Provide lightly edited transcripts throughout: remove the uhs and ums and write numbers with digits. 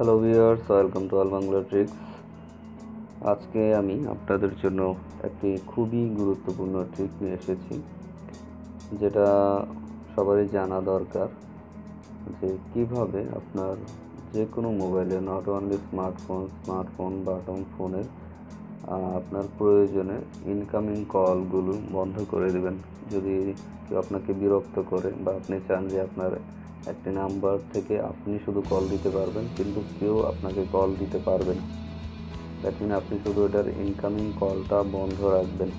Hello viewers, welcome to all Bangla tricks. আজকে আমি আপনাদের জন্য একটি খুবই গুরুত্বপূর্ণ ট্রিক নিয়ে এসেছি, যেটা সবারই জানা দরকার, যে কিভাবে আপনার যে কোনো মোবাইলে, নট অনলি স্মার্টফোন বাটন ফোনের আপনার প্রয়োজনে ইনকামিং কলগুলো বন্ধ করে দেবেন। যদি কেউ আপনাকে বিরক্ত করে বা আপনি চান যে আপনার একটি নাম্বার থেকে আপনি শুধু কল দিতে পারবেন কিন্তু কেউ আপনাকে কল দিতে পারবে না, দ্যাট মিন আপনি শুধু এটার ইনকামিং কলটা বন্ধ রাখবেন।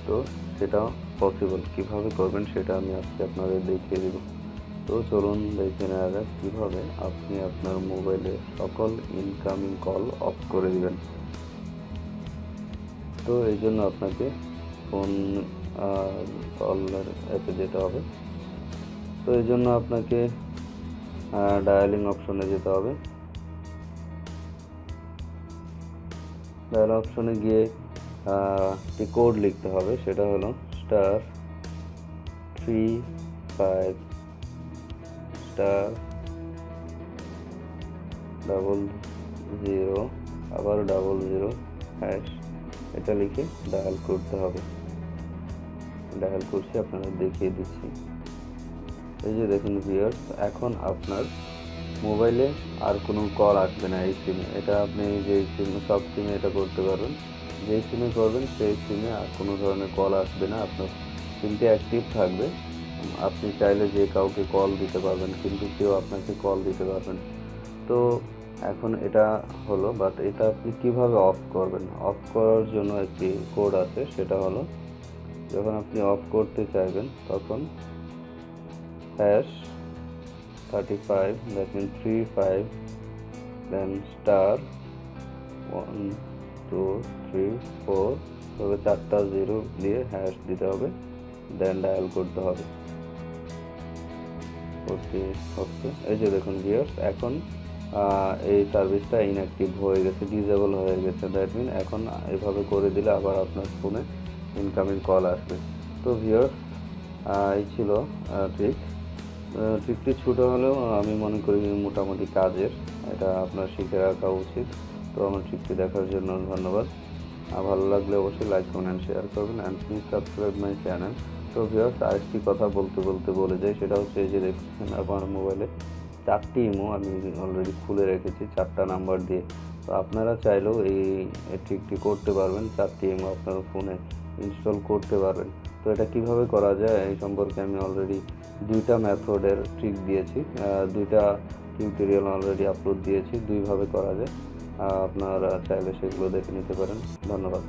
তো সেটা পসিবল কীভাবে করবেন সেটা আমি আজকে আপনাদের দেখিয়ে দেব। তো চলুন দেখে নেওয়া যাক কীভাবে আপনি আপনার মোবাইলে সকল ইনকামিং কল অফ করে দেবেন। তো এই জন্য আপনাকে ফোন কলের অ্যাপে যেতে হবে। তো এই জন্য আপনাকে ডায়ালিং অপশনে যেতে হবে। ডায়াল অপশনে গিয়ে একটি কোড লিখতে হবে, সেটা হলো *35*00 আবার 00# এটা লিখে ডায়াল করতে হবে। ডায়াল করছি, আপনাদের দেখিয়ে দিচ্ছি। এই যে দেখুন ভিউয়ার্স, এখন আপনার মোবাইলে আর কোনো কল আসবে না এই সিমে। এটা আপনি যেই সিমে, সব সিমে এটা করতে পারবেন। যেই সিমে করবেন সেই সিমে আর কোনো ধরনের কল আসবে না, আপনার সিমটি অ্যাক্টিভ থাকবে। আপনি চাইলে যে কাউকে কল দিতে পারবেন কিন্তু কেউ আপনাকে কল দিতে পারবেন। তো এখন এটা হলো, বাট এটা আপনি কিভাবে অফ করবেন? অফ করার জন্য একটি কোড আছে, সেটা হলো যখন আপনি অফ করতে চাইবেন তখন #35, that means 35, then *1 2 3 4, তবে 4টা 0 দিয়ে হ্যাশ দিতে হবে, দেন ডায়াল করতে হবে। ওকে ওকে, এই যে দেখুন ভিউয়ার্স, এখন এই সার্ভিসটা ইনঅ্যাক্টিভ হয়ে গেছে, ডিসেবল হয়ে গেছে। দ্যাট মিন এখন এভাবে করে দিলে আবার আপনার ফোনে ইনকামিং কল আসবে। তো ভিউয়ার্স, এই ছিল ট্রিকটি ছোটো হলেও আমি মনে করি মোটামুটি কাজের, এটা আপনার শিখে রাখা উচিত। তো আমার ট্রিকটি দেখার জন্য ধন্যবাদ। ভালো লাগলে অবশ্যই লাইক কমেন্ট শেয়ার করবেন and please subscribe my channel. তো ভিউয়ার্স, আরেকটি কথা বলতে বলে যাই, সেটা হচ্ছে এই যে দেখছেন আমার মোবাইলে 4টি ইমো আমি অলরেডি খুলে রেখেছি 4টা নাম্বার দিয়ে। তো আপনারা চাইলেও এই ট্রিকটি করতে পারবেন, 4টি ইমো আপনার ফোনে ইনস্টল করতে পারবেন। তো এটা কিভাবে করা যায় এই সম্পর্কে আমি অলরেডি 2টা মেথডের ট্রিক দিয়েছি, 2টা টিউটোরিয়াল অলরেডি আপলোড দিয়েছি। 2ভাবে করা যায়, আপনারা চাইলে সেগুলো দেখে নিতে পারেন। ধন্যবাদ।